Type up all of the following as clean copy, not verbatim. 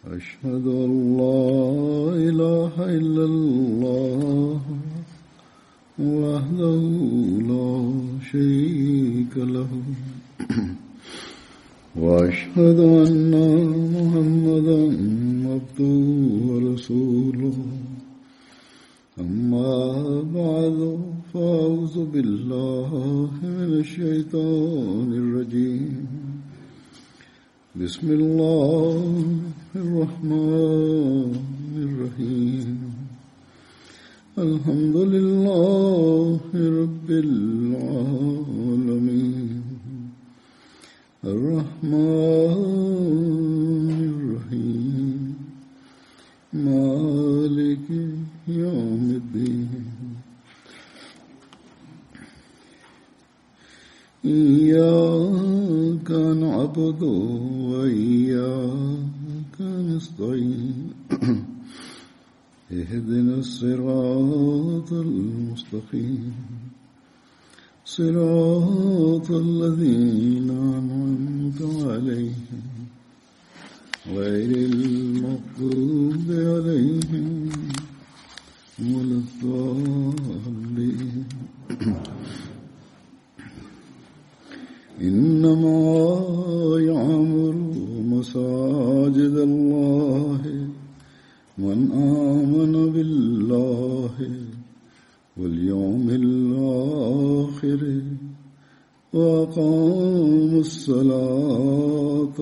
أشهد أن لا إله إلا الله وحده لا شريك له وأشهد أن محمدا عبده ورسوله أما بعد فأعوذ بالله من الشيطان الرجيم بسم الله الرحمن الرحيم الحمد لله رب العالمين الرحمن الرحيم مالك يوم الدين إياك نعبد وإياك نستعين اهدنا الصراط المستقيم صراط الذين أنعمت عليهم غير المغضوب عليهم ولا الضالين إنما يعمر مساجد الله من آمن بالله واليوم الآخر وأقام الصلاة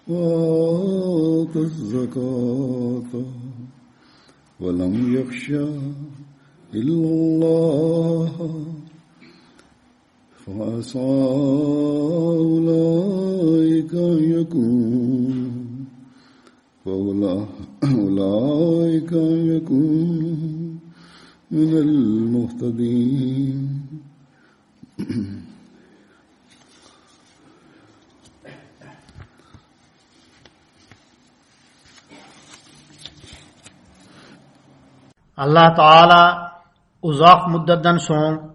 وآتى الزكاة ولم يخشى إلا الله فعسى أولئك أن يكونوا من المهتدين Allah Ta'ala uzoq muddatdan so'ng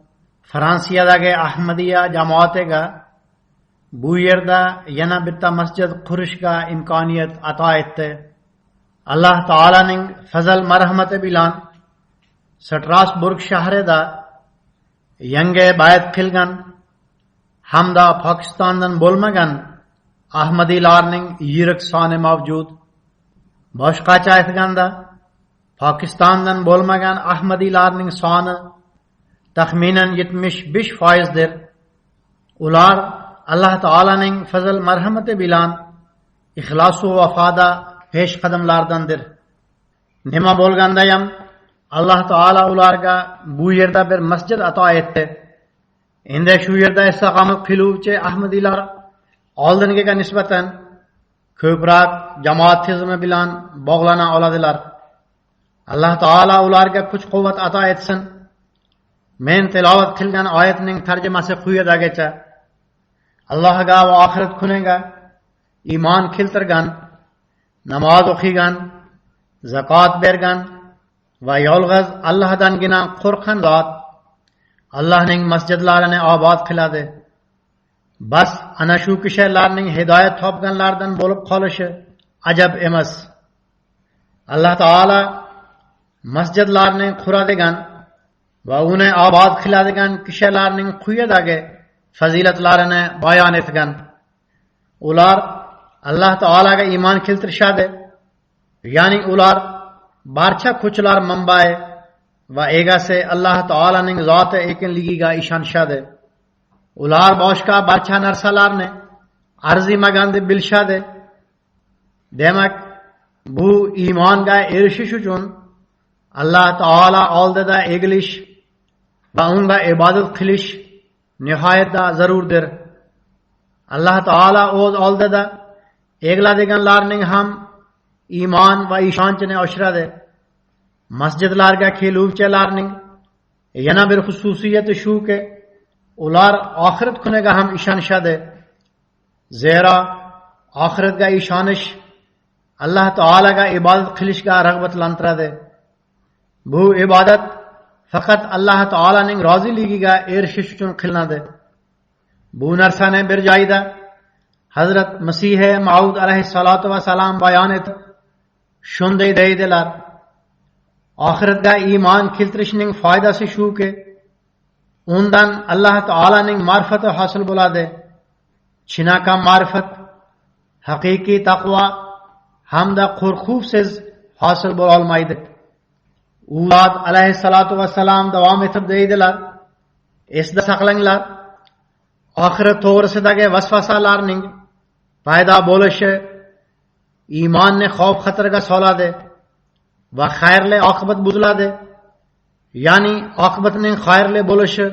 Fransiyadagi Ahmadiyya jamoatiga bu yerda yana bitta masjid qurishga imkoniyat ato etdi. Alloh taolaning fazl marhamati bilan Strasburg shahrida yangi bayat qilgan hamda Pokistondan bo'lmagan Ahmadiylarning yirik soni mavjud. Boshqacha aytganda, Pokistondan bo'lmagan Ahmadiylarning soni taxminan 75%dir. Ular Alloh taolaning fazl marhamati bilan ixlos va vafoda peshqadamlardandir. Nima bo'lganda ham Alloh taola ularga bu yerda bir masjid ato etdi. Endi shu yerda istiqomat qiluvchi Ahmadiylar oldingiga nisbatan ko'proq jamoat tizimi bilan bog'lana oladilar. Alloh taola ularga kuch-quvvat ato etsin. Men tilovat qilgan oyatning tarjimasi quyidagicha: Allohga va oxirat kuniga iymon keltirgan, namoz o'qigan, zakot bergan va yolg'iz Allohdangina qo'rqqan zot Allohning masjidlarini obod qiladi. Bas ana shu kishilarning hidoyat topganlardan bo'lib qolishi ajab emas. Alloh taola masjidlarni quradigan va uni obod qiladigan kishilarning quyidagi fazilatlarini bayon etgan. Ular Alloh taolaga iymon keltirishadi, ya'ni ular barcha kuchlar manbai va egasi Alloh taolaning zoti ekanligiga ishonishadi. Ular boshqa barcha narsalarni arzimagan deb bilishadi. Demak, bu iymonga erishish uchun Alloh taola oldida egilish va unga ibodat qilish nihoyatda zarurdir. Alloh taola o'z oldida egiladiganlarning ham iymon va ishonchini oshiradi. Masjidlarga keluvchilarning yana bir xususiyati shuki, ular oxirat kuniga ham ishonishadi. Zero oxiratga ishonish Alloh taolaga ibodat qilishga rag'batlantiradi. Bu ibodat faqat Alloh taolaning roziligiga erishish uchun qilinadi. Bu narsani bir joyda Hazrat Masih Maud aleyhissalatu vesselam bayon etib shunday deydilar: oxiratga iymon keltirishning foydasi shuki, undan Alloh taolaning ma'rifati hosil bo'ladi. Chinakam ma'rifat, haqiqiy taqvo hamda qo'rquvsiz hosil bo'la olmaydi. U zot aleyhissalatu vesselam davom etib deydilar: esda saqlanglar, oxirat to'g'risidagi vasvasalarning paydo bo'lishi iymonni xavf xatarga soladi va xayrli oqibat buziladi. Ya'ni oqibatning xayrli bo'lishi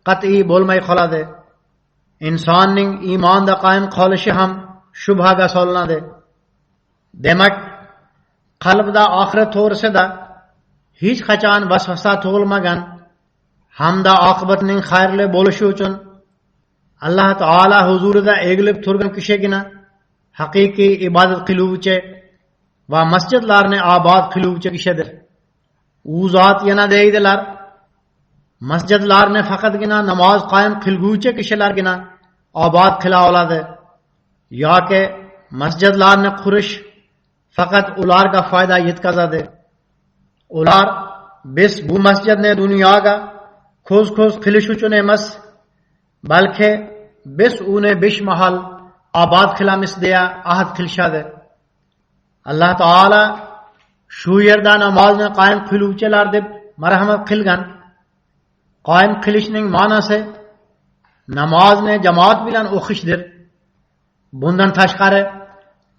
qat'iy bo'lmay qoladi. Insonning iymonda qoyim qolishi ham shubhaga solinadi. Demak, qalbida oxirat to'g'risida hech qachon vasvasa tug'ilmagan hamda oqibatning xayrli bo'lishi uchun Alloh taolo huzurida egilib turgan kishigina haqiqiy ibodat qiluvchi va masjidlarni obod qiluvchi kishidir. U zot yana deydilar: masjidlarni faqatgina namoz qoyim qilguvchi kishilargina obod qila oladi, yoki masjidlarni qurish faqat ularga foyda yetkazadi. Ular biz bu masjidni dunyoga ko'z qilish uchun emas, balki biz uni 5 mahal obod qilamiz deya ahd qilishadi. Alloh taolo shu yerda namozni qoyim qiluvchilar deb marhamat qilgan. Qoyim qilishning ma'nosi namozni jamoat bilan o'qishdir. Bundan tashqari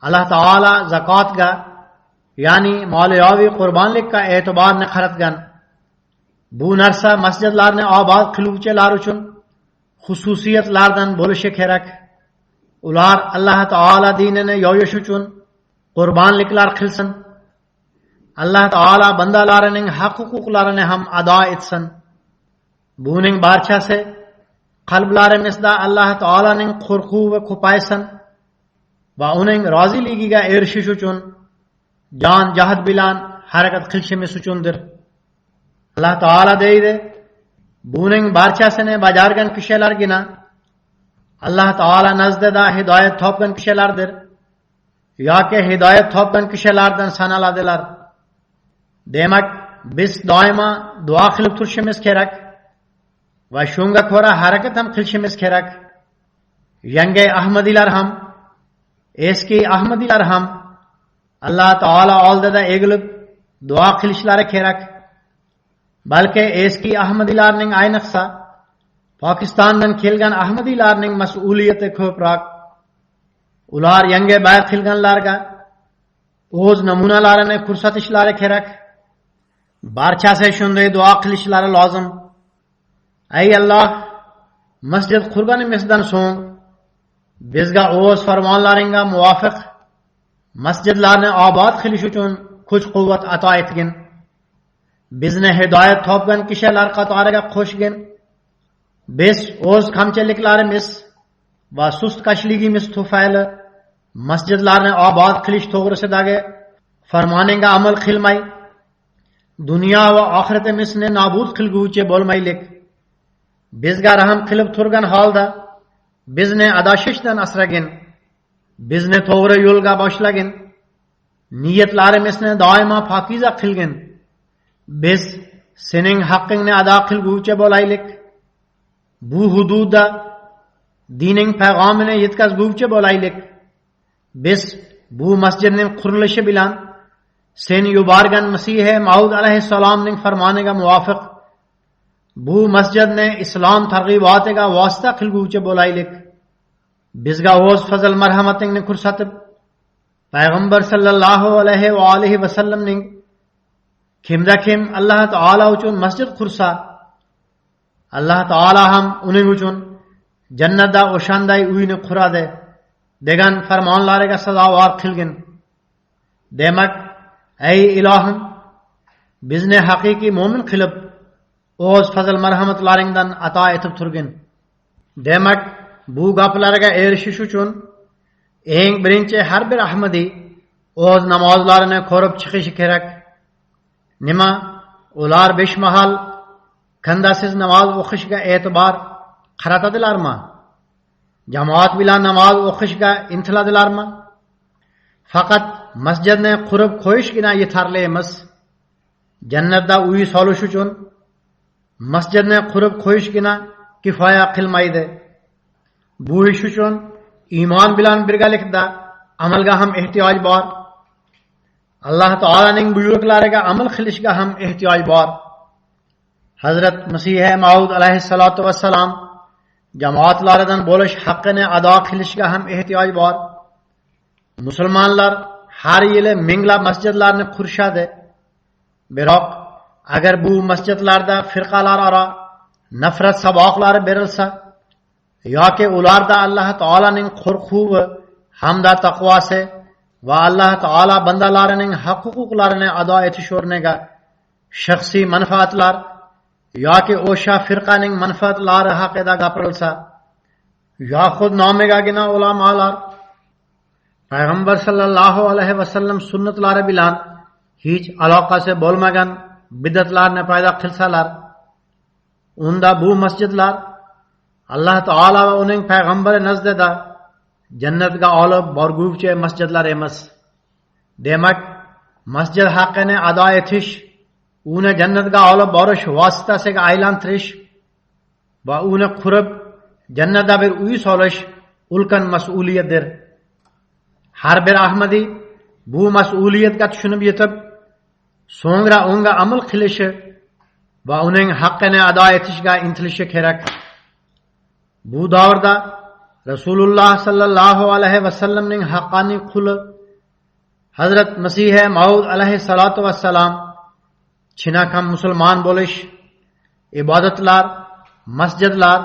Alloh taolo zakotga, ya'ni moliyaviy qurbonlikka e'tiborni qaratgan. Bu narsa masjidlarni obod qiluvchilar uchun xususiyatlardan bo'lishi kerak. Ular Alloh taolo dinini yoyish uchun qurbonliklar qilsin. Alloh taolo bandalarining haq-huquqlarini ham ado etsin. Buning barchasi qalblarimizda Alloh taolaning qo'rquvi ko'paysin va uning roziligiga erishish uchun jon jahd bilan harakat qilishimiz uchundir. Alloh taolo deydi: buning barchasini bajargan kishilargina Alloh taolo nazdida hidoyat topgan kishilardir yoki hidoyat topgan kishilardan sanaladilar. Demak, biz doimo duo qilib turishimiz kerak va shunga ko'ra harakat ham qilishimiz kerak. Yangi ahmadiylar ham, eski ahmadiylar ham Alloh taolo oldida egilib duo qilishlari kerak. Balki eski ahmadiylarning, ayniqsa Pokistondan kelgan ahmadiylarning mas'uliyati ko'proq. Ular yangi bay'at qilganlarga o'z namunalarini ko'rsatishlari kerak. Barchasi shunday duo qilishlari lozim: ey Alloh, masjid qurganimizdan so'ng bizga o'z farmonlaringga muvofiq masjidlarni obod qilish uchun kuch-quvvat ato etgin. Bizni hidoyat topgan kishilar qatoriga qo'shgin. Biz o'z kamchiliklarimiz va sustkashligimiz tufayli masjidlarni obod qilish to'g'risidagi farmoningga amal qilmay, dunyo va oxiratimizni nobud qilguvchi bo'lmaylik. Bizga rahim qilib turgan holda bizni adashishdan asragin. Bizni to'g'ri yo'lga boshlagin. Niyatlarimizni doimo pokiza qilgin. Biz sening haqqingni ado qilguvchi bo'laylik. Bu hududda dining payg'amini yetkazguvchi bo'laylik. Biz bu masjidning qurilishi bilan sen yuborgan Masih Maud alayhissalomning farmoniga muvofiq bu masjidni islom targ'ibotiga vosita qilguvchi bo'laylik. Bizga o'z fazl marhamatingni ko'rsatib, payg'ambar sallallohu alayhi va alihi va sallamning kimda kim Alloh taolo uchun masjid qursa, Alloh taolo ham uning uchun jannatda o'shanday uyni quradi degan farmonlariga sazovor qilgin. Demak, ey ilohim, bizni haqiqiy mo'min qilib o'z fazl marhamatlaringdan ato etib turgin. Demak, bu gaplarga erishish uchun eng birinchi har bir ahmadiy o'z namozlarini ko'rib chiqishi kerak. Nima? Ular 5 mahal kandasiz namoz o'qishga e'tibor qaratadilarmi? jamoat bilan namoz o'qishga intiladilarmi? Faqat masjidni qurib qo'yishgina yetarli emas. Jannatda uy solish uchun masjidni qurib qo'yishgina kifoya qilmaydi. Bu ish uchun iymon bilan birgalikda amalga ham ehtiyoj bor. Alloh taolaning buyruqlariga amal qilishga ham ehtiyoj bor. Hazrat Masih Maud alayhissalatu vassalam jamoatlaridan bo'lish haqqini ado qilishga ham ehtiyoj bor. Musulmonlar har yili minglab masjidlarni qurishadi. Biroq agar bu masjidlarda firqalararo nafrat saboqlari berilsa yoki ularda Alloh taolaning qo'rquvi hamda taqvosi va Alloh taolo bandalarining haq-huquqlarini ado etish o'rniga shaxsiy manfaatlar yoki o'sha firqaning manfaatlari haqida gapirilsa yoxud nomigagina ulamolar payg'ambar sallallohu alayhi vasallam sunnatlari bilan hech aloqasi bo'lmagan bidatlarni paydo qilsalar, unda bu masjidlar Alloh taolo va uning payg'ambari nazdida jannatga olib borguvchi masjidlar emas. Demak, masjid haqqini ado etish, uni jannatga olib borish vositasiga aylantirish va uni qurib jannatda bir uy solish ulkan mas'uliyatdir. Har bir ahmadiy bu mas'uliyatga tushunib yetib, so'ngra unga amal qilishi va uning haqqini ado etishga intilishi kerak. Bu davrda Rasululloh sallallohu alayhi vasallamning haqqoniy quli Hazrat Masih Maud alayhissalatu vassalam chinakam musulmon bo'lish, ibodatlar, masjidlar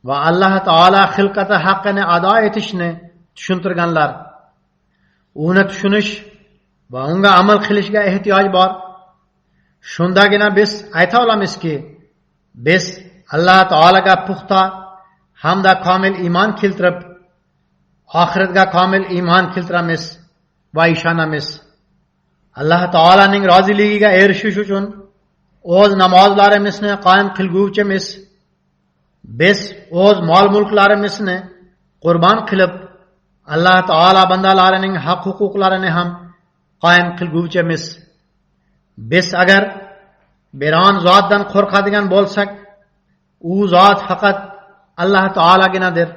va Alloh taolo xilqati haqqini ado etishni tushuntirganlar. Uni tushunish va unga amal qilishga ehtiyoj bor. Shundagina biz ayta olamizki, biz Alloh taolaga puxta hamda komil iymon keltirib, oxiratga komil iymon keltiramiz va ishonamiz. Alloh taolaning roziligiga erishish uchun o'z namozlarimizni qoyim qilguvchimiz. Biz o'z mol-mulklarimizni qurbon qilib, Alloh taolo bandalarining haq-huquqlarini ham qoyim qilguvchimiz. Biz agar biron zotdan qo'rqadigan bo'lsak, u zot faqat Alloh taolaginadir.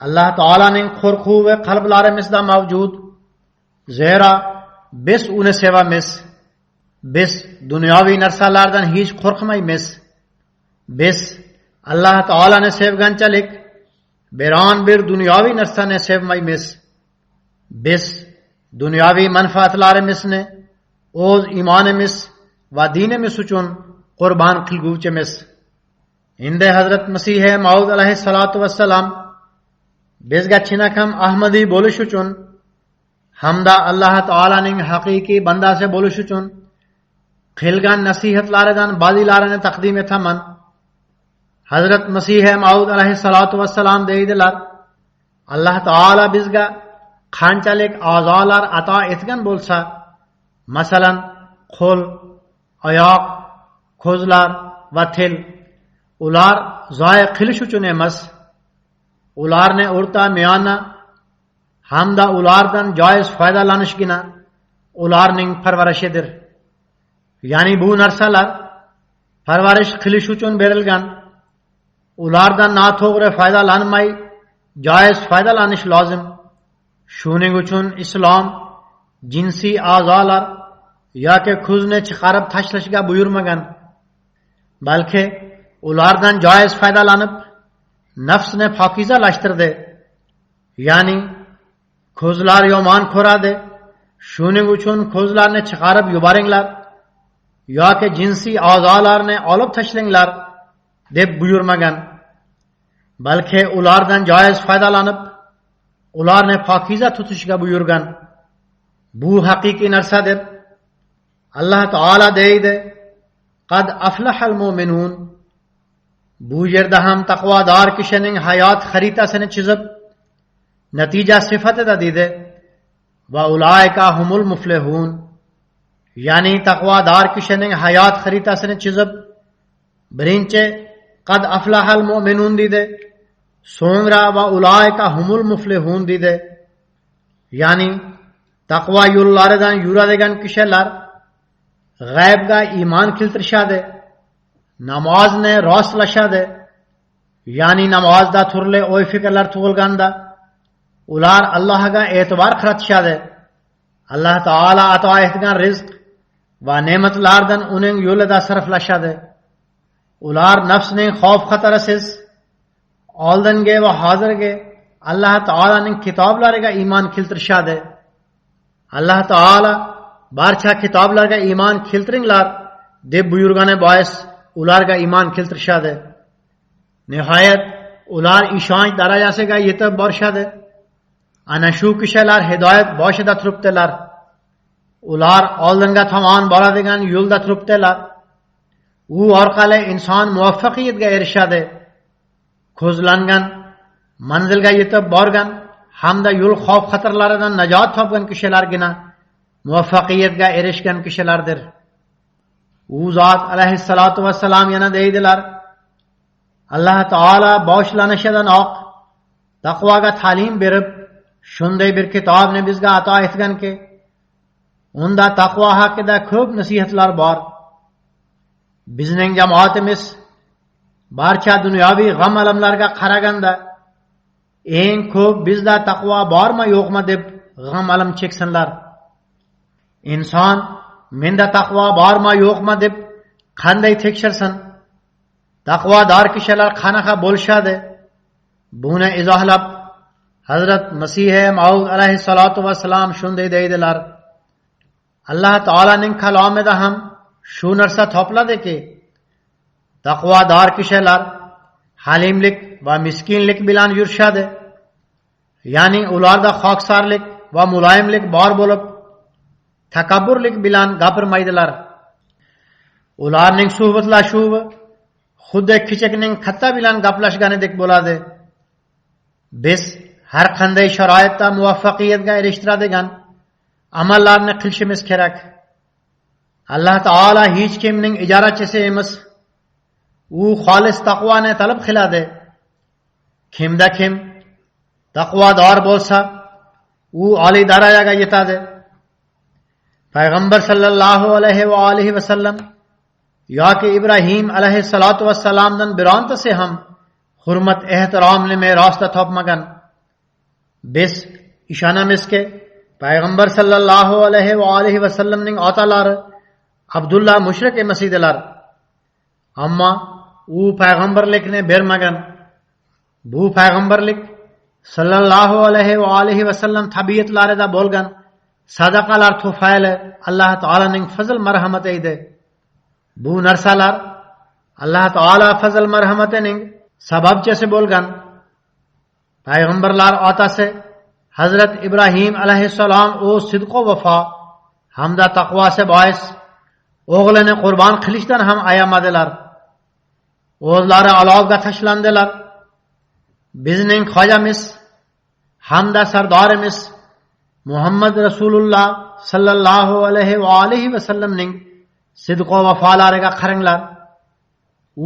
Alloh taolaning qo'rquvi qalblarimizda mavjud. Zero biz uni sevamiz. Biz dunyoviy narsalardan hech qo'rqmaymiz. Biz Alloh taolani sevganchalik biron bir dunyoviy narsani sevmaymiz. Biz dunyoviy manfaatlarimizni o'z iymonimiz va dinimiz uchun qurbon qilguvchimiz. Endi Hazrat Masih Maud alayhissalatu vassalam bizga chinakam ahmadiy bo'lish uchun hamda Alloh taolaning haqiqiy bandasi bo'lish uchun qilgan nasihatlaridan ba'zilarini taqdim etaman. Hazrat Masih Maud alayhissalatu vassalam deydilar: Alloh taolo bizga qanchalik a'zolar ato etgan bo'lsa, masalan, qo'l, oyoq, ko'zlar va til, ular zoya qilish uchun emas, ularni o'rta miyona hamda ulardan joiz foydalanishgina ularning parvarishidir. Ya'ni bu narsalar parvarish qilish uchun berilgan. Ulardan noto'g'ri foydalanmay joiz foydalanish lozim. Shuning uchun islom jinsiy a'zolar yoki ko'zni chiqarib tashlashga buyurmagan, balki ulardan joiz foydalanib nafsni pokizalashtirdi. Ya'ni ko'zlar yomon ko'radi, shuning uchun ko'zlarni chiqarib yuboringlar yoki jinsiy a'zolarni olib tashlanglar deb buyurmagan, balki ulardan joiz foydalanib ularni pokiza tutishga buyurgan. Bu haqiqiy narsadir. Alloh taolo deydi: Qad aflahal mu'minun. Bu yerda ham taqvodor kishining hayot xaritasini chizib, natija sifatida dedi: Va ulaika humul muflihun. Ya'ni taqvodor kishining hayot xaritasini chizib, birinchi qad aflahal mu'minun dedi so'ngra va uloika humul muflihun dedi. Ya'ni taqvo yo'llaridan yuradigan kishilar g'aybga iymon keltirishadi, namozni rostlashadi. Ya'ni namozda turli o'y fikrlar tug'ilganda ular Allohga e'tibor qaratishadi. Alloh taolo ato etgan rizq va ne'matlardan uning yo'lida sarflashadi. Ular nafsining xavf xatarisiz oldingi va hozirgi Alloh taolaning kitoblariga iymon keltirishadi. Alloh taolo barcha kitoblarga iymon keltiringlar deb buyurgani bois ularga iymon keltirishadi. Nihoyat ular ishonch darajasiga yetib borishadi. Ana shu kishilar hidoyat boshida turibdilar. Ular oldinga tomon boradigan yo'lda turibdilar. U orqali inson muvaffaqiyatga erishadi. Ko'zlangan manzilga yetib borgan hamda yo'l xavf xatarlaridan najot topgan kishilargina muvaffaqiyatga erishgan kishilardir. U zot alayhissalatu vassalam yana deydilar: Alloh taolo boshlanishidan taqvoga ta'lim berib, shunday bir kitobni bizga ato etganki, unda taqvo haqida ko'p nasihatlar bor. Bizning jamoatimiz barcha dunyoviy g'am alamlarga qaraganda eng ko'p bizda taqvo bormi yo'qmi deb g'am alam cheksinlar. Inson menda taqvo bormi yo'qmi deb qanday tekshirsin? Taqvodor kishilar qanaqa bo'lishadi? Buni izohlab Hazrat Masih Maud alayhissalatu vassalam shunday deydilar: Alloh taolaning kalomida ham shu narsa topladiki, taqvodor kishilar halimlik va miskinlik bilan yurishadi. Ya'ni ularda xoksarlik va muloyimlik bor bo'lib, takabburlik bilan gapirmaydilar. Ularning suhbatlashuvi xuddi kichikning katta bilan gaplashganidek bo'ladi. Biz har qanday sharoitda muvaffaqiyatga erishtiradigan amallarni qilishimiz kerak. Alloh taolo hech kimning ijarachi emas. U xolis taqvoni talab qiladi. Kimda kim taqvodor bo'lsa, u oliy darajaga yetadi. Payg'ambar sallallohu alayhi va alihi vasallam yoki Ibrohim alayhissalatu vassalamdan birontasi ham hurmat ehtiromli merosda topmagan. Biz ishonamizki, Payg'ambar sallallohu alayhi va alihi vasallamning otalari Abdullah mushrik emas edilar. Ammo u payg'ambarlikni bermagan. Bu payg'ambarlik sallallohu alayhi va alihi vasallam tabiatlarida bo'lgan sadaqalar tufayli Alloh taolaning fazl marhamati edi. Bu narsalar Alloh taolo fazl marhamatining sababchisi bo'lgan. Payg'ambarlar otasi Hazrat Ibrohim alayhissalom o'z sidq va vafo hamda taqvosi bois o'g'lini qurbon qilishdan ham ayamadilar. O'zlari olovga tashlandilar. Bizning xojamiz hamda sardorimiz Muhammad Rasululloh sallallohu alayhi va alihi vasallamning sidq va vafolariga qaranglar.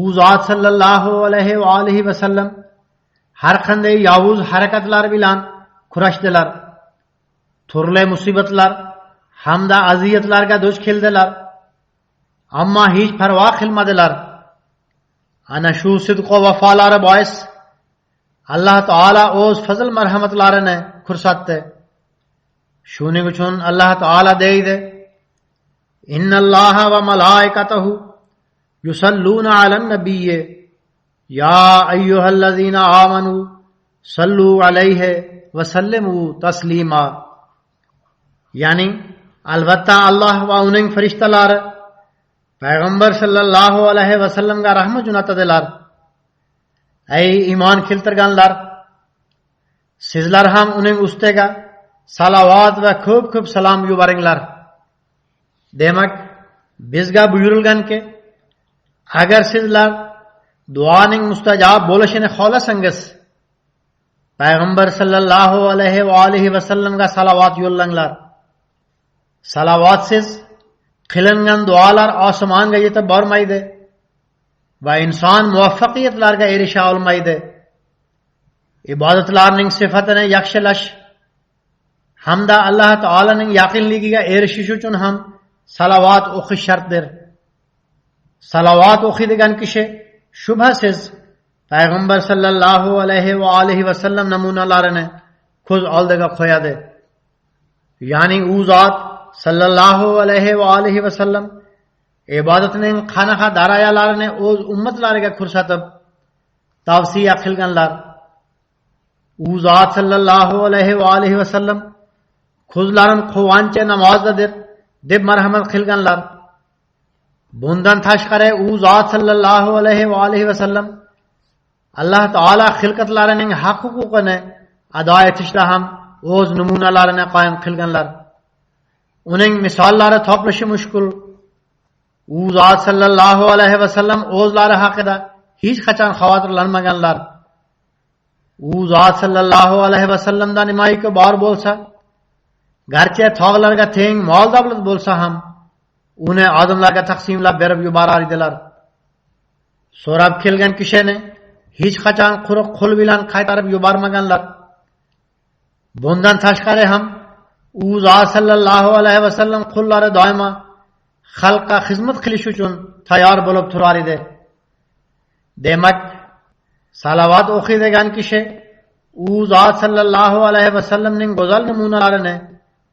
U zot sallallohu alayhi va alihi vasallam har qanday yovuz harakatlar bilan kurashdilar. Turli musibatlar hamda aziyatlarga duch keldilar. Ammo hech parvo qilmadilar. Ana shu sidq va vafolari bois Alloh taolo o'z fazl marhamatlarini ko'rsatdi. Shuning uchun Alloh taolo deydi: Innalloha va malaikatahu yusalluna alan nabiyyi ya ayyuhallazina amanu sallu alayhi va sallimu taslima. Ya'ni albatta Alloh va uning farishtalari Payg'ambar sallallohu alayhi va sallamga rahmat jo'natadilar. Ey iymon keltirganlar, sizlar ham uning ustiga salovat va ko'p salom yuboringlar. Demak, bizga buyurilganki, agar sizlar duoning mustajob bo'lishini xohlasangiz, Payg'ambar sallallohu alayhi va alihi va sallamga salovat yo'llanglar. Salavatsiz qilingan duolar osmonga yetib bormaydi va inson muvaffaqiyatlarga erisha olmaydi. ibodatlarning sifatini yaxshilash hamda Alloh taolaning yaqinligiga erishish uchun ham salovat o'qish shartdir. Salovat o'qiydigan kishi shubhasiz payg'ambar sallallohu alayhi va alihi vasallam namunalarini ko'z oldiga qo'yadi. Ya'ni u zot sallallohu alayhi va alihi vasallam ibodatning qanaqa darajalarini o'z ummatlariga ko'rsatib tavsiya qilganlar. U zot sallallohu alayhi va alihi vasallam ko'zlarim quvonchi namozdadir deb marhamat qilganlar. Bundan tashqari u zot sallallohu alayhi va alihi vasallam Alloh taolo xilqatlarining haq-huquqini ado etishda ham o'z namunalarini qoyim qilganlar. Uning misollari topishi mushkul. U zot sallallohu alayhi vasallam o'zlari haqida hech qachon xavotirlanmaganlar. U zot sallallohu alayhi vasallamdan nimaiki bor bo'lsa, garchi tog'larga teng mol davlat bo'lsa ham uni odamlarga taqsimlab berib yuborar edilar. So'rab kelgan kishini hech qachon quruq qo'l bilan qaytarib yubormaganlar. Bundan tashqari ham u zot sallallohu alayhi vasallam qullari doimo xalqqa xizmat qilish uchun tayyor bo'lib turar edi. Demak, salovat o'qiydigan kishi u zot sallallohu alayhi vasallamning go'zal namunalarini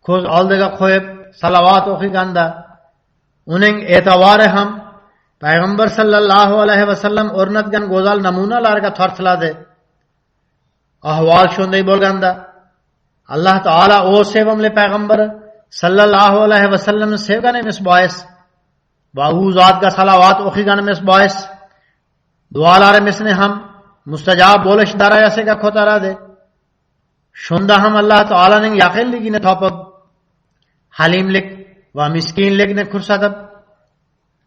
ko'z oldiga qo'yib salovat o'qiganda uning e'tibori ham payg'ambar sallallohu alayhi vasallam o'rnatgan go'zal namunalarga tortiladi. Ahvol shunday bo'lganda Alloh taolo o'z sevimli payg'ambari sallallohu alayhi vasallamni sevganimiz bois va u zotga salovat o'qiganimiz bois duolarimizni ham mustajob bo'lish darajasiga ko'taradi. Shunda ham Alloh taolaning yaqinligini topib, halimlik va miskinlikni ko'rsatib,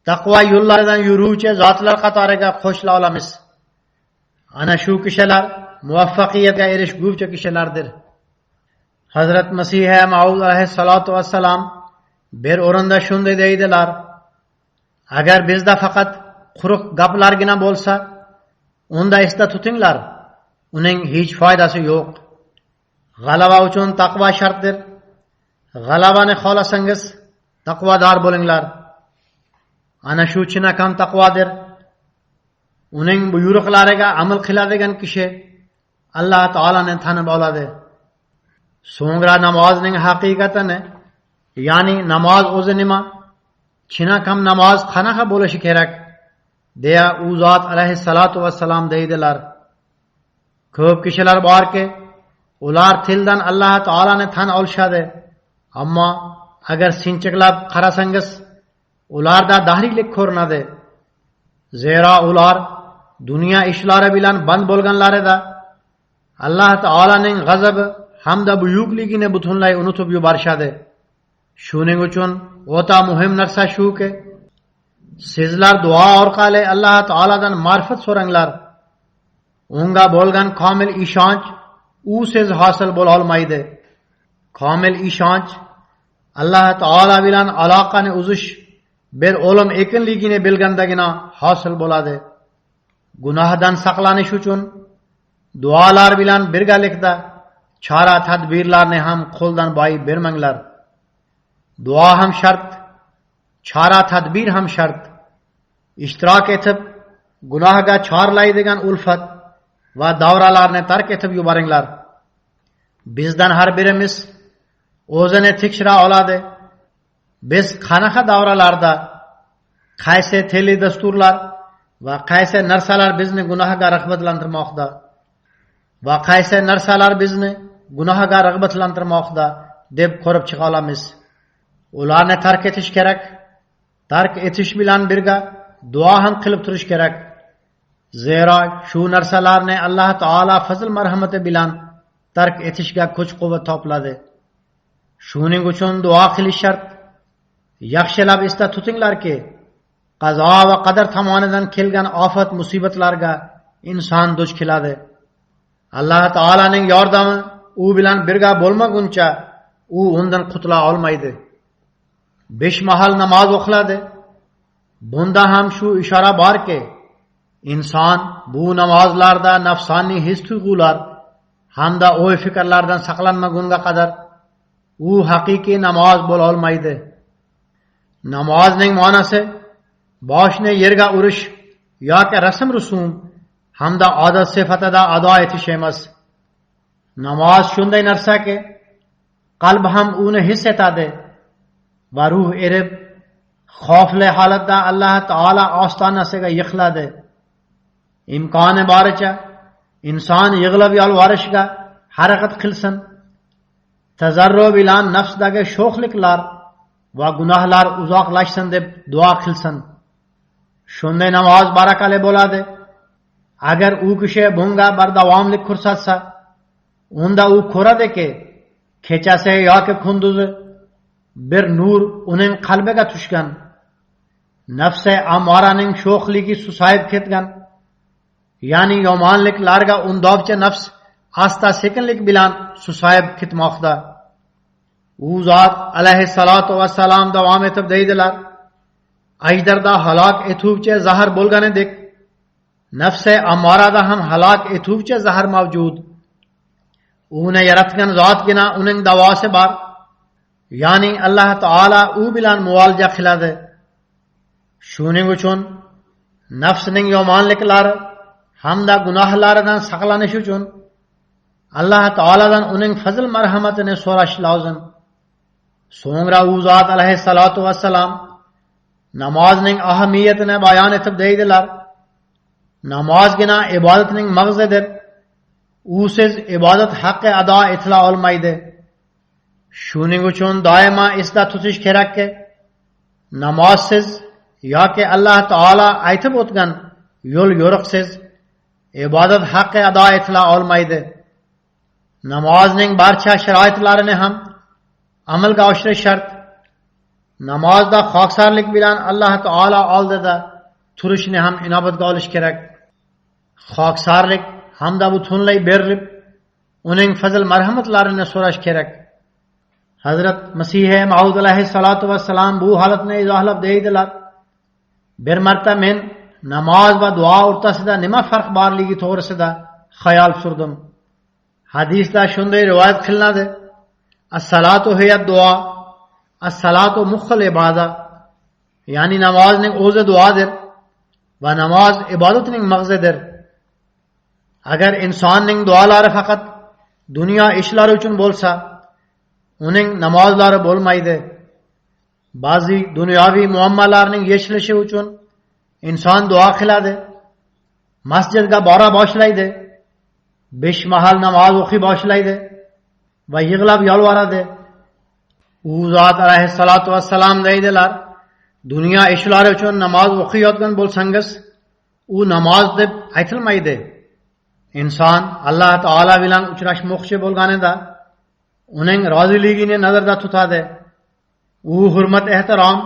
taqvo yo'llaridan yuruvchi zotlar qatoriga qo'shila olamiz. Ana shu kishilar muvaffaqiyatga erishguvchi kishilardir. Hazrat Masih Maud alayhissalatu vassalam bir o'rinda shunday deydilar: agar bizda faqat quruq gaplargina bo'lsa, unda esda tutinglar, uning hech foydasi yo'q. G'alaba uchun taqvo shartdir. G'alabani xohlasangiz taqvodor bo'linglar. Ana shu chinakam taqvodir. Uning buyruqlariga amal qiladigan kishi Alloh taolani tanib oladi. So'ngra namozning haqiqatini, ya'ni namoz o'zi nima, chinakam namoz qanaqa bo'lishi kerak deya u zot alayhissalatu vassalam deydilar. Ko'p kishilar borki, ular tildan Alloh taolani tan olishadi, ammo agar sinchiklab qarasangiz ularda dahriylik ko'rinadi. Zero ular dunyo ishlari bilan band bo'lganlarida Alloh taolaning g'azabi hamda buyukligini butunlay unutib yuborishadi. Shuning uchun o'ta muhim narsa shuki, sizlar duo orqali Alloh taoladan ma'rifat so'ranglar. Unga bo'lgan komil ishonch u siz hosil bo'la olmaydi. Komil ishonch Alloh taolo bilan aloqani uzish bir o'lim ekinligini bilgandagina hosil bo'ladi. Gunohdan saqlanish uchun duolar bilan birgalikda chora tadbirlarni ham qo'ldan boy bermanglar. Duo ham shart, chora tadbir ham shart. Ishtirok etib gunohga chorlaydigan ulfat va davralarni tark etib yuboringlar. Bizdan har birimiz o'zini tekshira oladi. Biz qanaqa davralarda, qaysi teledasturlar va qaysi narsalar bizni gunohga rag'batlantirmoqda va qaysi narsalar bizni gunohga rag'batlantirmoqda deb ko'rib chiqa olamiz. Ularni tark etish kerak. Tark etish bilan birga duo ham qilib turish kerak. Zero shu narsalarni Alloh taolo fazl marhamati bilan tark etishga kuch-quvvat topiladi. Shuning uchun duo qilish shart. Yaxshilab esda tutinglarki, qazo va qadar tomonidan kelgan ofat musibatlarga inson duch keladi. Alloh taolaning yordami u bilan birga bo'lmaguncha u undan qutula olmaydi. 5 mahal namoz o'qiladi. Bunda ham shu ishora borki, inson bu namozlarda nafsoniy his-tuyg'ular hamda o'y fikrlardan saqlanmagunga qadar u haqiqiy namoz bo'la olmaydi. Namozning ma'nosi boshni yerga urish yoki rasm rusum hamda odat sifatida ado etish emas. Namoz shunday narsaki, qalb ham uni his etadi va ruh erib, xofli holatda Alloh taolo ostonasiga yiqiladi. Imkoni boricha inson yig'lab yolvorishga harakat qilsin. Tazarru bilan nafsdagi sho'xliklar va gunohlar uzoqlashsin deb duo qilsin. Shunday namoz barakali bo'ladi. Agar u kishi bunga bardavomlik ko'rsatsa, unda u ko'radiki, kechasi yoki kunduzi bir nur uning qalbiga tushgan. Nafsi amoraning sho'xligi susayib ketgan. Ya'ni yomonliklarga undobcha nafs asta sekinlik bilan susayib ketmoqda. U zot alayhissalatu vassalam davom etib deydilar: Ajdarda halok etuvchi zahar bo'lganidek, nafsi amorada ham halok etuvchi zahar mavjud. Uni yaratgan zotgina uning davosi bor. Ya'ni Alloh taolo u bilan muolaja qiladi. Shuning uchun nafsining yomonliklari hamda gunohlaridan saqlanish uchun Alloh taoladan uning fazl marhamatini so'rash lozim. So'ngra u zot alayhissalatu vassalam namozning ahamiyatini bayon etib deydilar: Namozgina ibodatning mag'zidir. Usiz ibodat haqqi ado etila olmaydi. Shuning uchun doimo esda tutish kerakki, namozsiz yoki Alloh taolo aytib o'tgan yo'l yo'riqsiz ibodat haqqi ado etila olmaydi. Namozning barcha sharoitlarini ham amalga oshirish shart. Namozda xoksarlik bilan Alloh taolo oldida turishni ham inobatga olish kerak. Xoksarlik hamda butunlay berilib, uning fazl marhamatlarini so'rash kerak. Hazrat Masih Maud alayhissalatu vassalam bu holatni izohlab deydilar: Bir marta men namoz va duo o'rtasida nima farq borligi to'g'risida xayol surdim. Hadisda shunday rivoyat qilinadi: As-salatu hiya duo, as-salatu mukhul ibodat. Ya'ni namozning o'zi duodir va namoz ibodatning mag'zidir. Agar insonning duolari faqat dunyo ishlari uchun bo'lsa, uning namozlari bo'lmaydi. Ba'zi dunyoviy muammolarning yechilishi uchun inson duo qiladi, masjidga bora boshlaydi, 5 mahal namoz o'qiy boshlaydi va yig'lab yolvoradi. U zot alayhissalatu vassalam deydilar: Dunyo ishlari uchun namoz o'qiyotgan bo'lsangiz, u namoz deb aytilmaydi. Inson Alloh taolo bilan uchrashmoqchi bo'lganida uning roziligini nazarda tutadi. U hurmat ehtirom,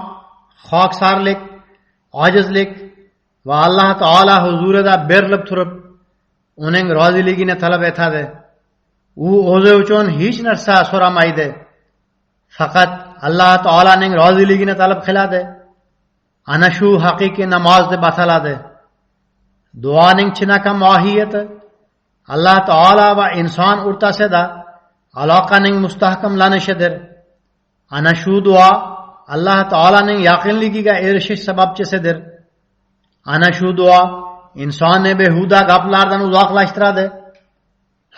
xoksarlik, ojizlik va Alloh taolo huzurida berilib turib uning roziligini talab etadi. U o'zi uchun hech narsa so'ramaydi. Faqat Alloh taolaning roziligini talab qiladi. Ana shu haqiqiy namoz deb ataladi. Duoning chinakam mohiyati Alloh taolo va inson o'rtasida aloqaning mustahkamlanishidir. Ana shu duo Alloh taolaning yaqinligiga erishish sababchisidir. Ana shu duo insonni behuda gaplardan uzoqlashtiradi.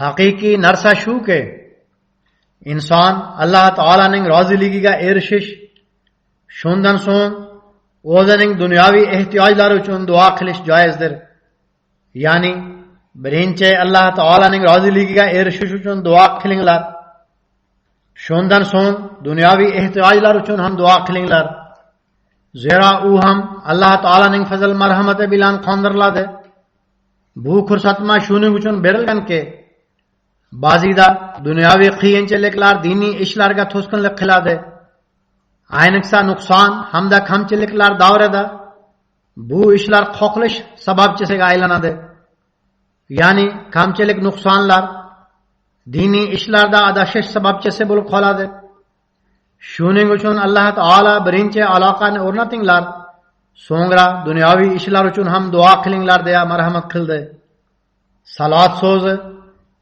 Haqiqiy narsa shuki, inson Alloh taolaning roziligiga erishish, shundan so'ng o'zining dunyoviy ehtiyojlari uchun duo qilish joizdir. Ya'ni birinchi Alloh taolaning roziligiga erishish uchun duo qilinglar. Shundan so'ng dunyoviy ehtiyojlar uchun ham duo qilinglar. Zero u ham Alloh taolaning fazl marhamati bilan qondiriladi. Bu ko'rsatma shuning uchun berilganki, ba'zida dunyoviy qiyinchiliklar diniy ishlarga to'sqinlik qiladi. Ayniqsa nuqson hamda kamchiliklar davrida bu ishlar qoqilish sababchisiga aylanadi. Ya'ni kamchilik nuqsonlar diniy ishlarda adashish sababchisi bo'lib qoladi. Shuning uchun Alloh taolo birinchi aloqani o'rnatinglar, so'ngra dunyoviy ishlar uchun ham duo qilinglar deya marhamat qildi. Salot so'zi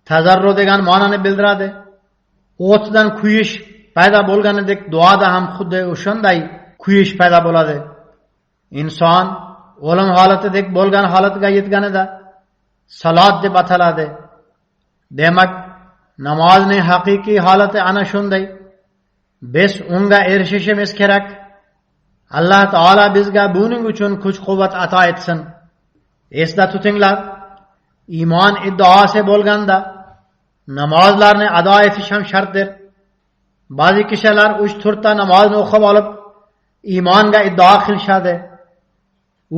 tazarru degan ma'noni bildiradi. O'tdan kuyish paydo bo'lganidek duoda ham xuddi o'shanday kuyish paydo bo'ladi. Inson o'lim holatidek bo'lgan holatiga yetganida salat deb ataladi. Demak, namozning haqiqiy holati ana shunday. Biz unga erishishimiz kerak. Alloh taolo bizga buning uchun kuch-quvvat ato etsin. Esda tutinglar, iymon iddaosi bo'lganda namozlarni ado etish ham shartdir. Ba'zi kishilar 3-4 ta namozni o'qib olib iymonga iddao qilishadi.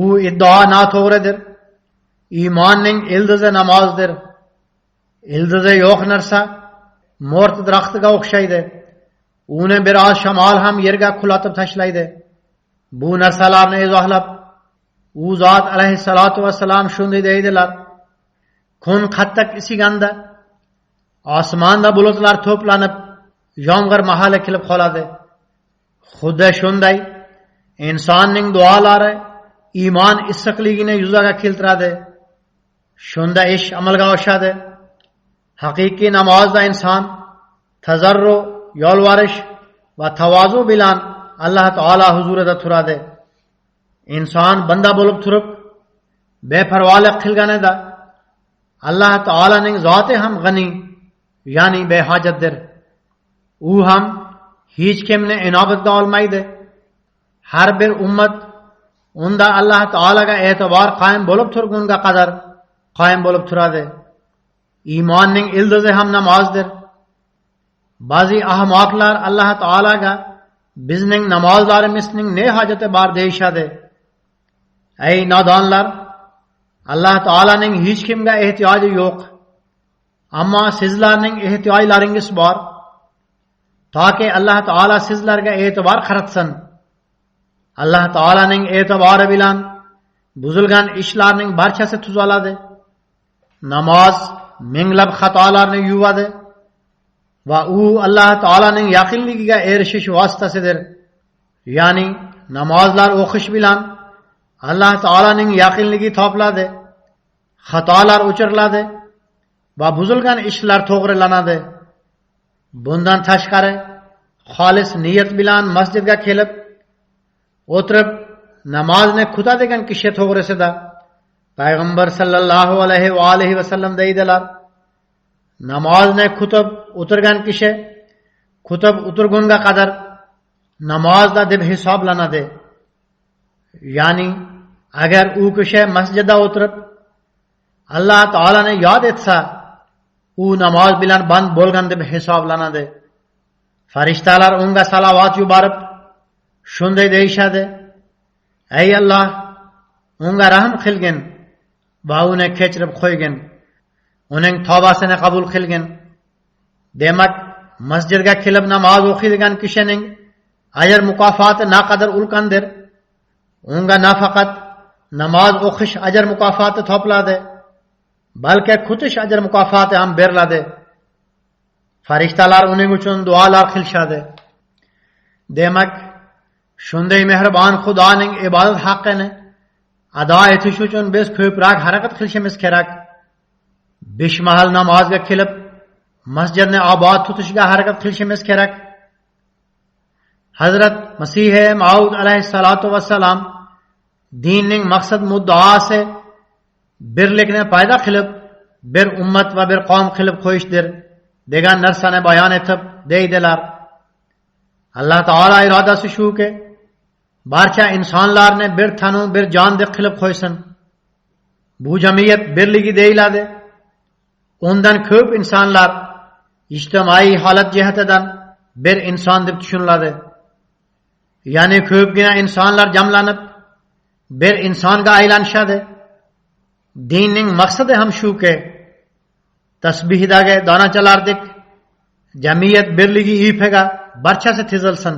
U iddao noto'g'ridir. Iymonning ildizi namozdir. Ildizi yo'q narsa mo'rt daraxtiga o'xshaydi. Uni biroz shamol ham yerga qulatib tashlaydi. Bu narsalarni izohlab, u zot alayhissalatu vassalam shunday deydilar: kun qattiq isiganda osmonda bulutlar to'planib yomg'ir mahali kelib qoladi. Xuddi shunday insonning duolari iymon issiqligini yuzaga keltiradi. Shunda ish amalga oshadi. Haqiqiy namozda inson tazarru, yolvorish va tavozu bilan Alloh taolo huzurida turadi. Inson banda bo'lib turib beparvolik qilganida Alloh taolaning zoti ham g'ani, ya'ni behojatdir. U ham hech kimni inobatga olmaydi. Har bir ummat unda Alloh taolaga e'tibor qoyim bo'lib turgunga qadar qoyim bo'lib turadi. Iymonning ildizi ham namozdir. Ba'zi ahmoqlar Alloh taolaga bizning namozlarimizning ne hojati bor deyishadi. Ey nodonlar, Alloh taolaning hech kimga ehtiyoji yo'q. Ammo sizlarning ehtiyojlaringiz bor. Toki Alloh taolo sizlarga e'tibor qaratsin. Alloh taolaning e'tibori bilan buzilgan ishlarning barchasi tuzaladi. Namoz minglab xatolarni yuvadi va u Alloh taolaning yaqinligiga erishish vositasidir. Ya'ni namozlar o'qish bilan Alloh taolaning yaqinligi topiladi, xatolar o'chiriladi va buzilgan ishlar to'g'rilanadi. Bundan tashqari xolis niyat bilan masjidga kelib o'tirib namozni kutadigan kishi to'g'risida Payg'ambar sallallohu alayhi va alihi vasallam deydilar: namozni kutib o'tirgan kishi kutib o'tirgunga qadar namozda deb hisoblanadi. Ya'ni agar u kishi masjidda o'tirib Alloh taolani yod etsa, u namoz bilan band bo'lgan deb hisoblanadi. Farishtalar unga salovat yuborib shunday deyishadi: ey Alloh, unga rahm qilgin va uni kechirib qo'ygin. Uning tavbasini qabul qilgin. Demak, masjidga kelib namoz o'qiydigan kishining ajr mukofoti naqadar ulkandir. Unga nafaqat namoz o'qish ajr mukofoti topiladi, balki kutish ajr mukofoti ham beriladi. Farishtalar uning uchun duolar qilishadi. Demak, shunday mehribon Xudoning ibodat haqqini ado etish uchun biz ko'proq harakat qilishimiz kerak. 5 mahal namozga kelib masjidni obod tutishga harakat qilishimiz kerak. Hazrat Masih Maud alayhissalatu vassalam dinning maqsad muddaosi birlikni paydo qilib, bir ummat va bir qavm qilib qo'yishdir degan narsani bayon etib deydilar: Alloh taolo irodasi shuki, barcha insonlarni bir tanu, bir jondek qilib qo'ysin. Bu jamiyat birligi deyiladi. Undan ko'p insonlar ijtimoiy holat jihatidan bir inson deb tushuniladi. Ya'ni ko'pgina insonlar jamlanib bir insonga aylanishadi. Dinning maqsadi ham shuki, tasbihdagi donachalardek jamiyat birligi ipiga barchasi tizilsin.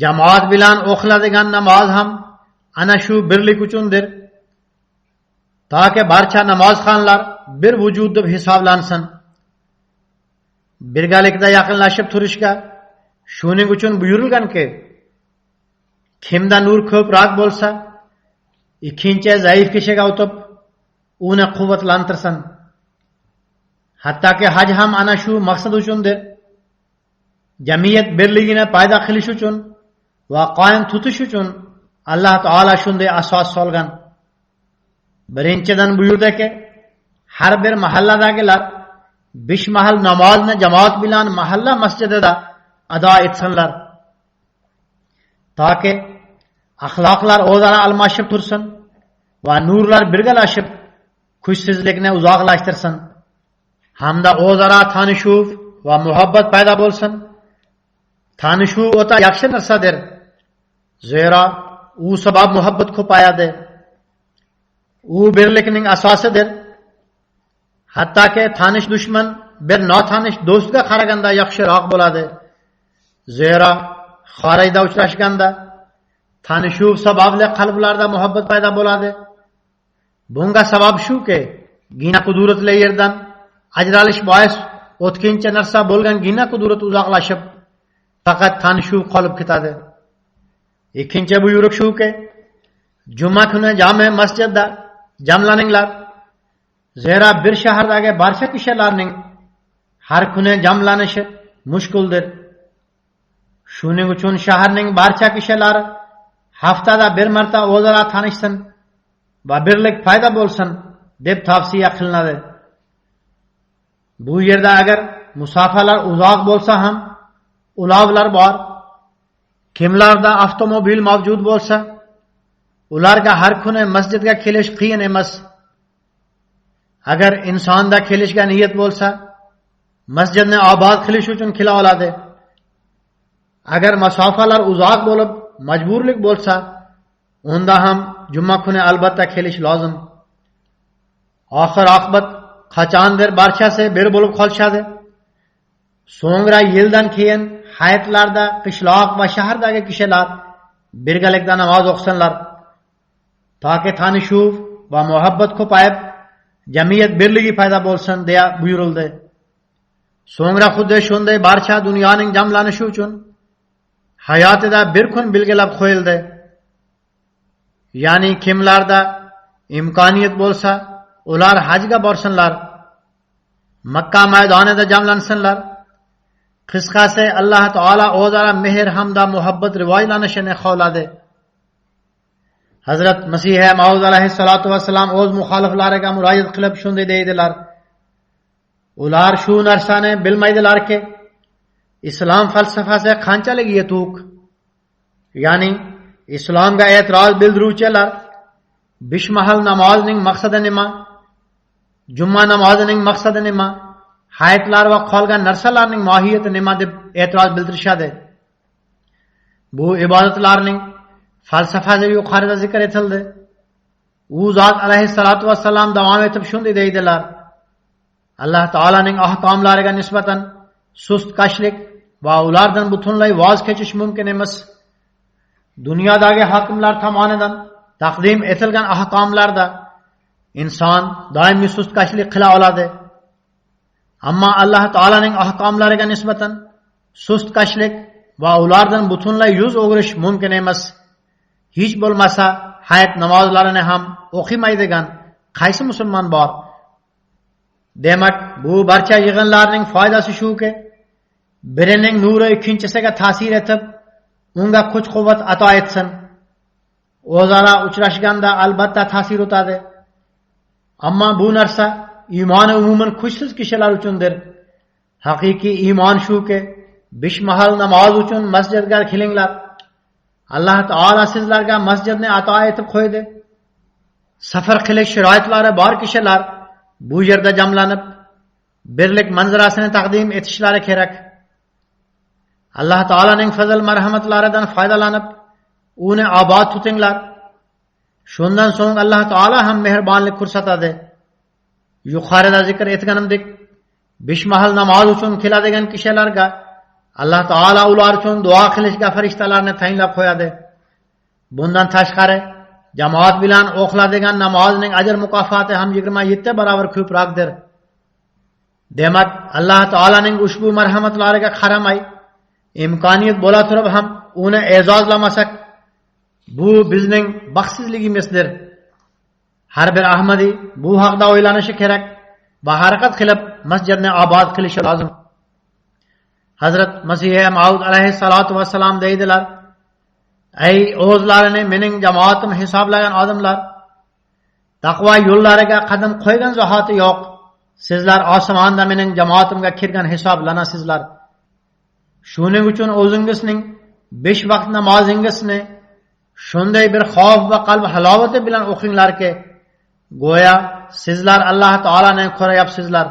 Jamoat bilan o'qiladigan namoz ham ana shu birlik uchundir. Toki barcha namozxonlar bir vujud deb hisoblansin. Birgalikda yaqinlashib turishga shuning uchun buyurilganki, kimda nur ko'proq bo'lsa, ikkinchi zaif kishiga o'tib uni quvvatlantirsin. Hattoki haj ham ana shu maqsad uchundir. Jamiyat birligini paydo qilish uchun va qoyim tutish uchun Alloh taolo shunday asos solgan. Birinchidan buyurdiki, har bir mahalladagilar 5 mahal namozni jamoat bilan mahalla masjidida ado etsinlar. Toki axloqlar o'zaro almashib tursin va nurlar birgalashib kuchsizlikni uzoqlashtirsin. Hamda o'zaro tanishuv va muhabbat paydo bo'lsin. Tanishuv o'ta yaxshi narsadir. Zero u sabab muhabbat ko'payadi. U birlikning asosidir. Hattoki tanish dushman bir notanish do'stga qaraganda yaxshiroq bo'ladi. Zero xorayda uchrashganda tanishuv sababli qalblarda muhabbat paydo bo'ladi. Bunga sabab shuki, gina qudratli yerdan ajralish bois o'tkinchi narsa bo'lgan gina qudrat uzoqlashib, faqat tanishuv qolib ketadi. Ikkinchi buyruq shuki, juma kuni jami masjidda jamlaninglar. Zero bir shahardagi barcha kishilarning har kuni jamlanishi mushkuldir. Shuning uchun shaharning barcha kishilari haftada bir marta o'zaro tanishsin va birlik paydo bo'lsin deb tavsiya qilinadi. Bu yerda agar musofalar uzoq bo'lsa ham ulovlar bor. Kimlarda avtomobil mavjud bo'lsa, ularga har kuni masjidga kelish qiyin emas. Agar insonda kelishga niyat bo'lsa, masjidni obod qilish uchun kela oladi. Agar masofalar uzoq bo'lib, majburlik bo'lsa, unda ham juma kuni albatta kelish lozim. Oxir oqibat qachondir barchasi bir bo'lib qolishadi. So'ngra yildan keyin hayitlarda qishloq va shahardagi kishilar birgalikda namoz o'qisinlar. Toki tanishuv va muhabbat ko'payib, jamiyat birligi paydo bo'lsin deya buyurildi. So'ngra xuddi shunday barcha dunyoning jamlanishi uchun hayotida bir kun belgilab qo'yildi. Ya'ni kimlarda imkoniyat bo'lsa, ular hajga borsinlar. Makka maydonida jamlansinlar. Qisqasi Alloh taolo o'zaro mehr hamda muhabbat rivojlanishini xohladi. Hazrat Masih Maud alayhissalatu vassalam o'z muxoliflariga murojaat qilib shunday deydilar: ular shu narsani bilmaydilarki, islom falsafasi qanchalik yetuk. Ya'ni islomga e'tiroz bildiruvchilar 5 mahal namozning maqsadi nima? Juma namozining maqsadi nima? Hayitlar va qolgan narsalarning mohiyati nima deb e'tiroz bildirishadi. Bu ibodatlarning falsafasi yuqorida zikr etildi. U zot alayhissalatu vassalam davom etib shunday deydilar: Alloh taolaning ahkomlariga nisbatan sustkashlik va ulardan butunlay voz kechish mumkin emas. Dunyodagi hokimlar tomonidan taqdim etilgan ahkomlarda inson doimiy sustkashlik qila oladi. Ammo Alloh taolaning ahkomlariga nisbatan sustkashlik va ulardan butunlay yuz o'girish mumkin emas. Hech bo'lmasa hayit namozlarini ham o'qimaydigan qaysi musulmon bor? Demak, bu barcha yig'inlarning foydasi shuki, birining nuri ikkinchisiga ta'sir etib, unga kuch-quvvat ato etsin. O'zaro uchrashganda albatta ta'sir o'tadi. Ammo bu narsa iymoni umuman kuchsiz kishilar uchundir. Haqiqiy iymon shuki, 5 mahal namoz uchun masjidga kelinglar. Alloh taolo sizlarga masjidni ato etib qo'ydi. Safar qilish sharoitlari bor kishilar bu yerda jamlanib, birlik manzarasini taqdim etishlari kerak. Alloh taolaning fazl marhamatlaridan foydalanib, uni obod tutinglar. Shundan so'ng Alloh taolo ham mehribonlik ko'rsatadi. Yuqorida zikr etganimdek, 5 mahal namoz uchun keladigan kishilarga Alloh taolo ular uchun duo qilishga farishtalarni tayinlab qo'yadi. Bundan tashqari, jamoat bilan o'qiladigan namozning ajr mukofoti ham 27 barobar ko'proqdir. Demak, Alloh taolaning ushbu marhamatlariga qaramay, imkoniyat bo'la turib ham uni e'zozlamasak, bu bizning baxtsizligimizdir. Har bir ahmadiy bu haqda o'ylanishi kerak va harakat qilib masjidni obod qilishi lozim. Hazrat Masih Maud alayhissalatu vassalam deydilar: "Ey o'zlarini mening jamoatim hisoblagan odamlar, taqvo yo'llariga qadam qo'ygan zahoti yo'q. Sizlar osmonda mening jamoatimga kirgan hisoblanasizlar. Shuning uchun o'zingizning 5 vaqt namozingizni shunday bir xavf va qalb halovati bilan o'qinglarki, go'yo sizlar Alloh taolani ko'rayapsizlar.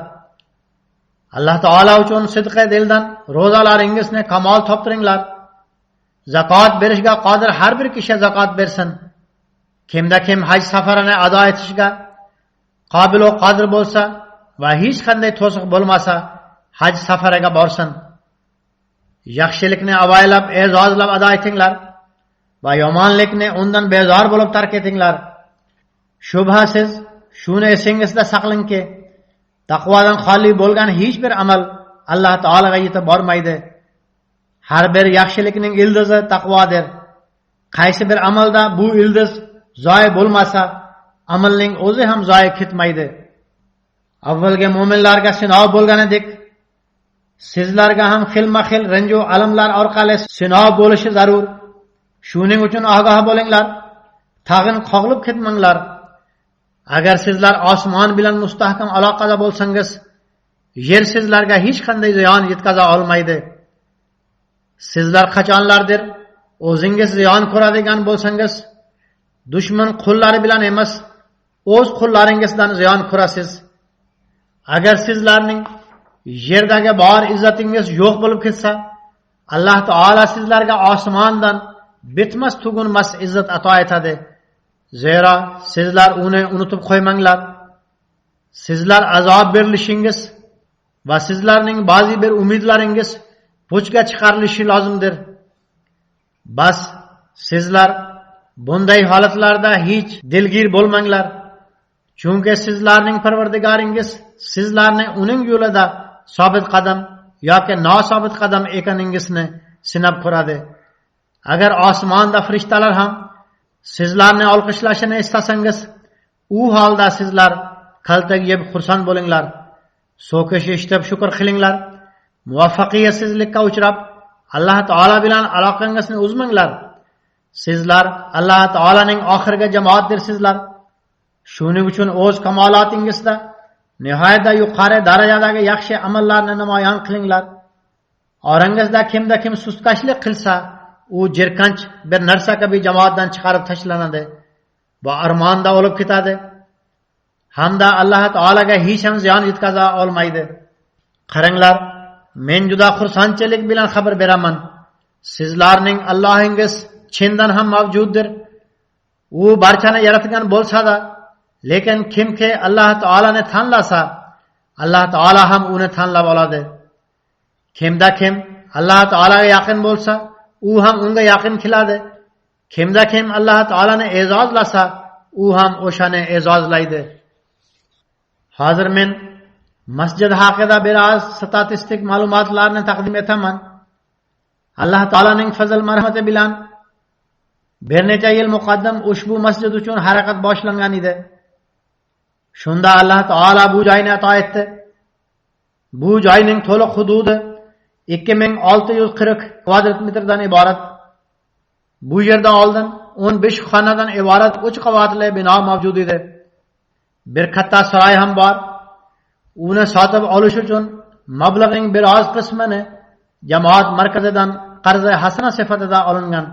Alloh taolo uchun sidqi dildan ro'zalaringizni kamol toptiringlar. Zakot berishga qodir har bir kishi zakot bersin. Kimda kim haj safarini ado etishga qobil va qodir bo'lsa va hech qanday to'siq bo'lmasa, haj safariga borsin. Yaxshilikni avaylab, e'zozlab ado etinglar va yomonlikni undan bezor bo'lib tark etinglar. Shubhasiz shuni esingizda saqlangki, taqvodan xoli bo'lgan hech bir amal Alloh taolaga yetib bormaydi. Har bir yaxshilikning ildizi taqvodir. Qaysi bir amalda bu ildiz zoyi bo'lmasa, amalning o'zi ham zoyi ketmaydi. Avvalgi mu'minlarga sinov bo'lganidek, sizlarga ham xilma-xil ranju alamlar orqali sinov bo'lishi zarur. Shuning uchun ogoh bo'linglar, tag'in qo'g'lib ketmanglar. Agar sizlar osmon bilan mustahkam aloqada bo'lsangiz, yer sizlarga hech qanday ziyon yetkaza olmaydi. Sizlar qachonlardir o'zingiz ziyon ko'radigan bo'lsangiz, dushman qullari bilan emas, o'z qullaringizdan ziyon ko'rasiz. Agar sizlarning yerdagi bor izzatingiz yo'q bo'lib ketsa, Alloh taolo sizlarga osmondan bitmas tugunmas izzat ato etadi. Zero sizlar uni unutib qo'ymanglar. Sizlar azob berilishingiz va sizlarning ba'zi bir umidlaringiz puchga chiqarilishi lozimdir. Bas sizlar bunday holatlarda hech dilgir bo'lmanglar. Chunki sizlarning Parvardigoringiz sizlarni uning yo'lida sobit qadam yoki nosobit qadam ekaningizni sinab ko'radi. Agar osmonda farishtalar ham sizlarni olqishlashini istasangiz, u holda sizlar kaltak yeb xursand bo'linglar. So'kish eshitib shukr qilinglar. Muvaffaqiyatsizlikka uchrab, Alloh taolo bilan aloqangizni uzmanglar. Sizlar Alloh taolaning oxirgi jamoatirsizlar. Shuning uchun o'z kamolotingizda nihoyatda yuqori darajadagi yaxshi amallarni namoyon qilinglar. Orangizda kimda kim sustkashlik qilsa, u jirkanch bir narsa kabi jamoatdan chiqarib tashlanadi va armonda o'lib ketadi. Hamda Alloh taolaga hech ham ziyon yetkaza olmaydi. Qaranglar, men juda xursandchilik bilan xabar beraman. Sizlarning Allohingiz chindan ham mavjuddir. U barchani yaratgan bo'lsa-da, lekin kimki Alloh taolani tanlasa, Alloh taolo ham uni tanlab oladi. Kimda kim Alloh taolaga yaqin bo'lsa, u ham unga yaqin keladi. Kimda kim Alloh taolani e'zozlasa, u ham o'shani e'zozlaydi. Hozir men masjid haqida biroz statistik ma'lumotlarni taqdim etaman. Alloh taolaning fazl marhamati bilan bir necha yil muqaddam ushbu masjid uchun harakat boshlangan edi. Shunda Alloh taolo bu joyni ato etdi. Bu joyning to'liq hududi 2640 kvadrat metrdan iborat. Bu yerda oldin 15 xonadan iborat 3 qavatli bino mavjud edi. Bir katta saroy ham bor. Uni sotib olish uchun mablag'ning biroz qismini jamoat markazidan qarz hasana sifatida olingan.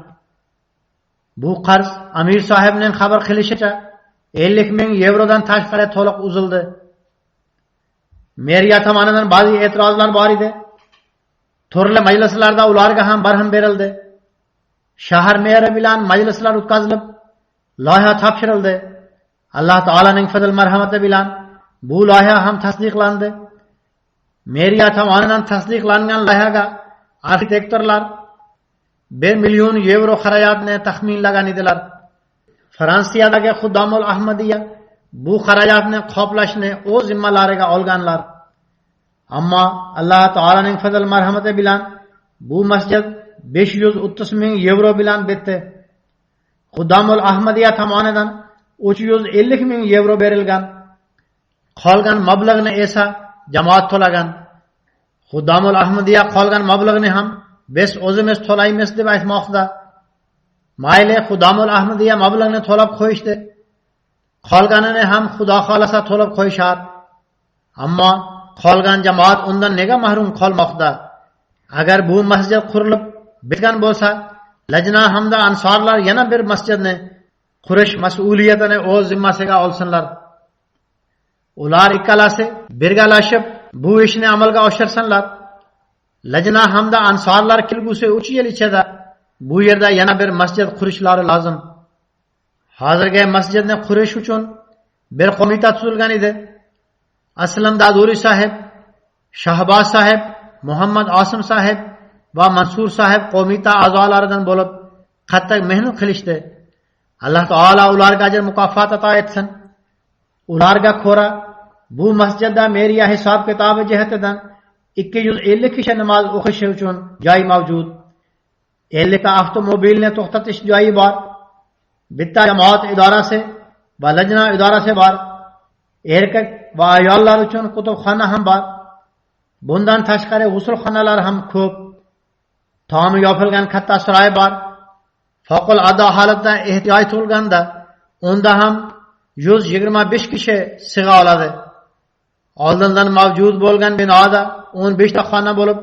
Bu qarz amir sohibining xabar qilishicha 50 ming yevrodan tashqari to'liq uzildi. Meriya tomonidan ba'zi e'tirozlar bor edi. Turli majlislarda ularga ham barham berildi. Shahar meri bilan majlislar o'tkazilib, loyiha topshirildi. Alloh taolaning fazl marhamati bilan bu loyiha ham tasdiqlandi. Meriya tomonidan tasdiqlangan loyihaga arxitektorlar 1 million yevro xarajatni taxminlagan edilar. Fransiyadagi Xudomul Ahmadiya bu xarajatni qoplashni o'z zimmalariga olganlar. Ammo Alloh taolaning fazl marhamati bilan bu masjid 530 ming yevro bilan bitdi. Xudomul Ahmadiya tomonidan 350 ming yevro berilgan. Qolgan mablag'ni esa jamoat to'lagan. Xuddamul Ahmadiya qolgan mablag'ni ham biz o'zimiz to'laymiz deb aytmoqda. Mayli Xuddamul Ahmadiya mablag'ni to'lab qo'yishdi. Qolganini ham Xudo xolasa to'lab qo'yishar. Ammo qolgan jamoat undan nega mahrum qolmoqda? Agar bu masjid qurilib bitgan bo'lsa, lajna hamda ansorlar yana bir masjidni qurish mas'uliyatini o'z zimmasiga olsinlar. Ular ikkalasi birgalashib bu ishni amalga oshirsinlar. Lajna hamda ansorlar kelgusi 3 yil ichida bu yerda yana bir masjid qurishlari lozim. Hozirgi masjidni qurish uchun bir qo'mita tuzilgan edi. Aslam Daduri sahib, Shahboz sahib, Muhammad Osim sahib va Mansur sahib qo'mita a'zolaridan bo'lib qattiq mehnat qilishdi. Alloh taolo ularga ajr mukofot ato etsin. Ularga ko'ra bu masjidda meriya hisob kitobi jihatidan 250 kishi namoz o'qishi uchun joy mavjud. 50 ta avtomobilni to'xtatish joyi bor. Bitta jamoat idorasi va lajna idorasi bor. Erkak va ayollar uchun kutubxona ham bor. Bundan tashqari g'usulxonalar ham ko'p. Tomi yopilgan katta saroy bor. Favqulodda holatda ehtiyoj tug'ilganda unda ham 125 kishi sig'a oladi. Oldindan mavjud bo'lgan binoda 15 ta xona bo'lib,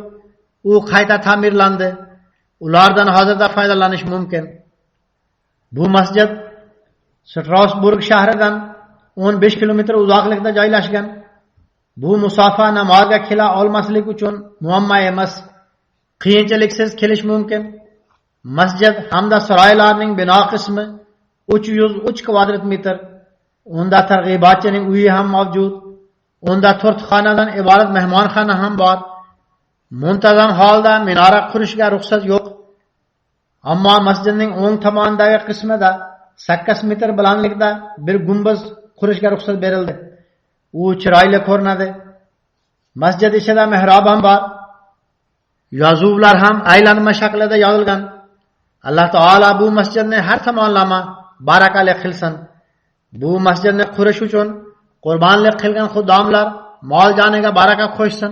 u qayta ta'mirlandi. Ulardan hozirda foydalanish mumkin. Bu masjid Strasburg shahridan 15 kilometr uzoqlikda joylashgan. Bu musofa namozga kela olmaslik uchun muammo emas. Qiyinchiliksiz kelish mumkin. Masjid hamda saroylarning bino qismi 303 kvadrat metr. Unda targ'ibotchining uyi ham mavjud. Unda 4 xonadan iborat mehmonxona ham bor. Muntazam holda minora qurishga ruxsat yo'q. Ammo masjidning o'ng tomonidagi qismida 8 metr balandlikda bir gumbaz qurishga ruxsat berildi. U chiroyli ko'rinadi. Masjid ichida mehrob ham bor. Yozuvlar ham aylanma shaklida yozilgan. Alloh taolo bu masjidni har tomonlama barakali qilsin. Bu masjidni qurish uchun qurbonlik qilgan xudomlar mol joniga baraka qo'shsin.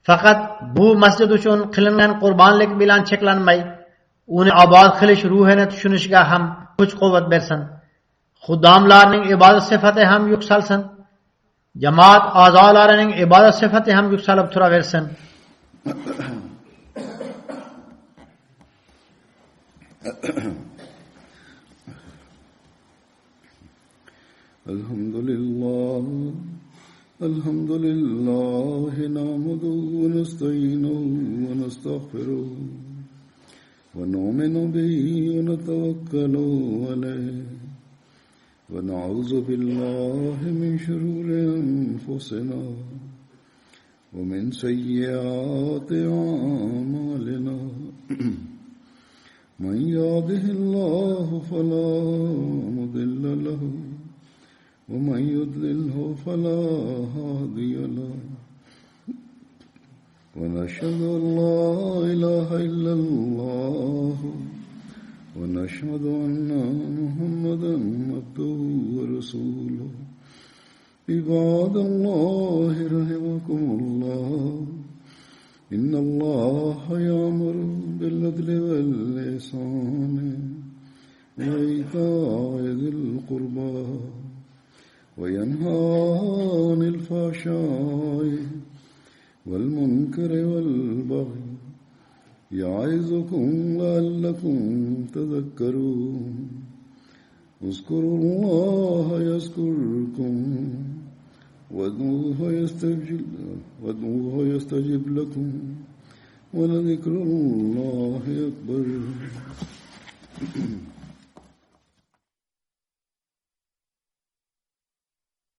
Faqat bu masjid uchun qilingan qurbonlik bilan cheklanmay, uni obod qilish ruhini tushunishga ham kuch-quvvat bersin. Xudomlarning ibodat sifati ham yuksalsin. Jamoat a'zolarining ibodat sifati ham yuksalib turaversin. Alhamdulillah nahmaduhu wa nasta'inuhu wa nastaghfiruh wa nu'minu bihi wa natawakkalu alayhi wa na'udzu billahi min shururi anfusina wa min sayyiati a'malina. من يهده الله فلا مضل له ومن يضلله فلا هادي له ونشهد أن لا إله إلا الله ونشهد أن محمدا عبده ورسوله. عباد الله رحمكم الله إن الله يأمر بالعدل والإحسان وإيتاء ذي القربى وينهى عن الفحشاء والمنكر والبغي يعظكم لعلكم تذكرون. اذكروا الله يذكركم وادعوه يستجب لكم ولذكر الله أكبر.